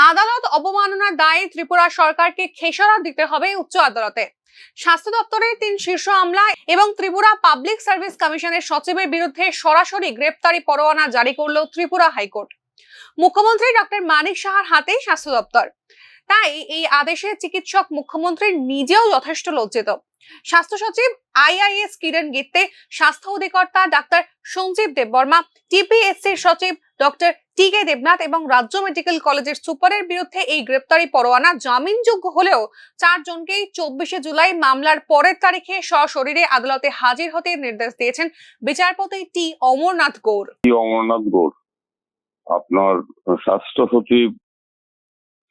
আদালত অবমাননার দায়ে ত্রিপুরা সরকারকে খেসারত দিতে হবে উচ্চ আদালতে। স্বাস্থ্য দপ্তরের 3 শীর্ষ আমলা এবং ত্রিপুরা পাবলিক সার্ভিস কমিশনের সচিবের বিরুদ্ধে সরাসরি গ্রেপ্তারি পরোয়ানা জারি করল ত্রিপুরা হাইকোর্ট। মুখ্যমন্ত্রী ডক্টর মানিক সাহার হাতেই স্বাস্থ্য দপ্তর, তাই এই আদেশে চিকিৎসক মুখ্যমন্ত্রী নিজেও যথেষ্ট লজ্জিত। স্বাস্থ্য সচিব আইআইএস কিরণ গিত্তে, স্বাস্থ্য অধিকর্তা ডাক্তার সঞ্জীব দেববর্মা, টিপিএসসির সচিব ডক্টর টি.কে. দেবনাথ এবং রাজ্য মেডিকেল কলেজের সুপারের বিরুদ্ধে এই গ্রেপ্তারি পরোয়ানা জামিনযোগ্য হলেও 4 জনকেই 24 জুলাই মামলার পরের তারিখে সশরীরে আদালতে হাজির হতে নির্দেশ দিয়েছেন বিচারপতি টি অমরনাথ গৌর। আপনার স্বাস্থ্য সচিব,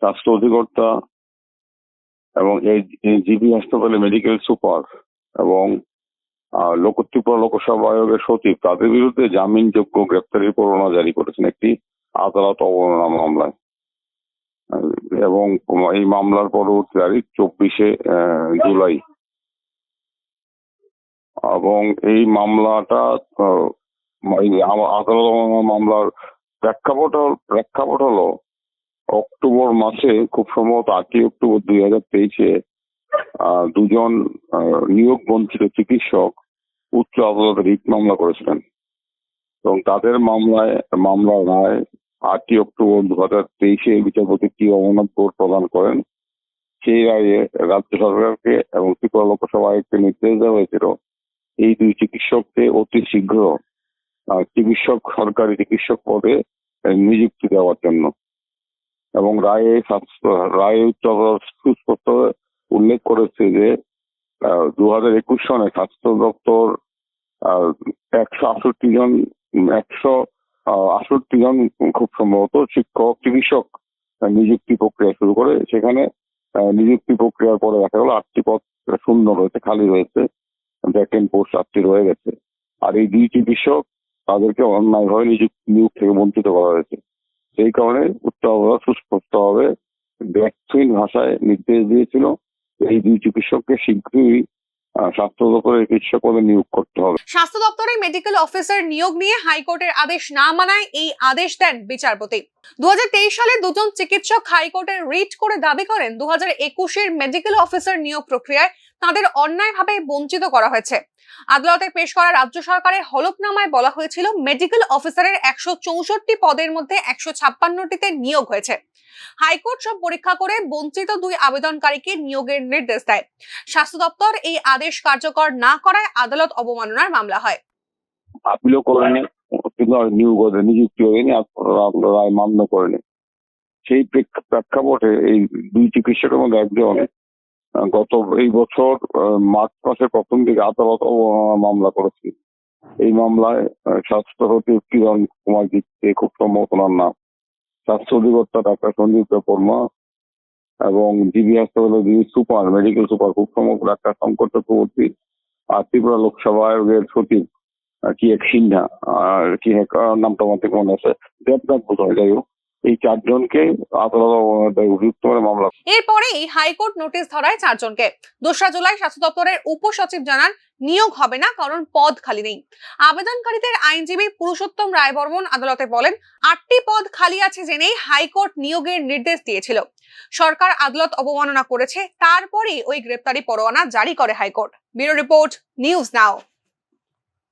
স্বাস্থ্য অধিকর্তা এবং এই জিবি হাসপাতালে মেডিকেল সুপার এবং ত্রিপুরা লোকসভা আয়োগের সচিব, তাদের বিরুদ্ধে জামিনযোগ্য গ্রেপ্তারি পরোয়ানা জারি করেছেন একটি আদালত অবমাননা মামলায়। এবং এই মামলার পরবর্তী তারিখ 24 জুলাই। এবং এই মামলাটা আদালত অবমাননা মামলার প্রেক্ষাপট হলো অক্টোবর মাসে, খুব সম্ভবত 8 অক্টোবর 2023-এ 2 জন নিয়োগ বঞ্চিত চিকিৎসক উচ্চ আদালতে রিট মামলা করেছিলেন এবং তাদের মামলার রায় 8 অক্টোবর 2023-এ বিচারপতি টি অমরনাথ গৌর প্রদান করেন। সেই রায়ে রাজ্য সরকারকে এবং ত্রিপুরা লোকসভা আয়োগকে নির্দেশ দেওয়া হয়েছিল এই 2 চিকিৎসককে অতি শীঘ্র সরকারি চিকিৎসক পদে নিযুক্তি দেওয়ার জন্য। এবং রায়ে উচ্চ আদালত সুস্পষ্ট উল্লেখ করেছে যে 2021 সনে স্বাস্থ্য দপ্তর 168 জন খুব সম্ভবত চিকিৎসক নিযুক্তি প্রক্রিয়া শুরু করে। সেখানে নিযুক্তি প্রক্রিয়ার পরে দেখা গেল 8টি পদ শূন্য রয়েছে, খালি রয়েছে, ভ্যাকেন্ট পোস্ট 8টি রয়ে গেছে। আর এই 2 চিকিৎসক, তাদেরকে অন্যায়ভাবে নিয়োগ থেকে বঞ্চিত করা হয়েছে। সেই কারণে উচ্চ আদালত সুস্পষ্টভাবে ব্যর্থহীন ভাষায় নির্দেশ দিয়েছিল এই 2 চিকিৎসককে শীঘ্রই স্বাস্থ্য দপ্তরের চিকিৎসক পদে নিয়োগ করতে হবে। স্বাস্থ্য দপ্তরে মেডিকেল অফিসার নিয়োগ নিয়ে হাইকোর্টের আদেশ না মানায় এই আদেশ দেন বিচারপতি। 2023 সালে 2 জন চিকিৎসক হাইকোর্টের রিট করে দাবি করেন 2021-এর মেডিকেল অফিসার নিয়োগ প্রক্রিয়ায় তাদের অন্যায়ভাবে বঞ্চিত করা হয়েছে। আদালতে পেশ করা রাজ্য সরকারের হলফনামায় বলা হয়েছিল মেডিকেল অফিসারের 164 পদের মধ্যে 156টিতে নিয়োগ হয়েছে। হাইকোর্ট সব পরীক্ষা করে বঞ্চিত 2 আবেদনকারীকে নিয়োগের নির্দেশ দেয়। স্বাস্থ্য দপ্তর এই আদেশ কার্যকর না করায় আদালত অবমাননার মামলা হয়। আপিলও করেনি, নিযুক্তি হয়নি, রায় মান্য করেনি। সেই প্রেক্ষাপটে এই 2 চিকিৎসকের মধ্যে একজন এই বছর মার্চ মাসের প্রথম দিকে আদালত মামলা করেছে। এই মামলায় স্বাস্থ্য সচিব কিরণ কুমার গিত্তে, খুব সম্ভবত নাম, স্বাস্থ্য অধিকর্তা ডাক্তার সঞ্জীব দেববর্মা এবং জিবি হাসপাতালের সুপার, মেডিকেল সুপার খুব সম্ভবত ডাক্তার শঙ্কর চক্রবর্তী, আর ত্রিপুরা লোকসভা আয়োগের সচিব কি এক সিনহা, আর কি নামটা আমার থেকে মনে আছে, দেবনাথ বোধহয়, যাই হোক, এই 4 জনকে আদালত অভিযুক্ত করে মামলা। এরপরেই হাইকোর্ট নোটিশ ধরায় 4 জনকে। 2 জুলাই স্বাস্থ্য দপ্তরের উপসচিব জানান নিয়োগ হবে না, কারণ পদ খালি নেই। আবেদনকারীদের আইনজীবী পুরুষোত্তম রায় বর্মন আদালতে বলেন 8টি পদ খালি আছে জেনেই হাইকোর্ট নিয়োগের নির্দেশ দিয়েছিল। সরকার আদালত অবমাননা করেছে, তারপরেই ওই গ্রেপ্তারি পরোয়ানা জারি করে high court. Bureau report, news now.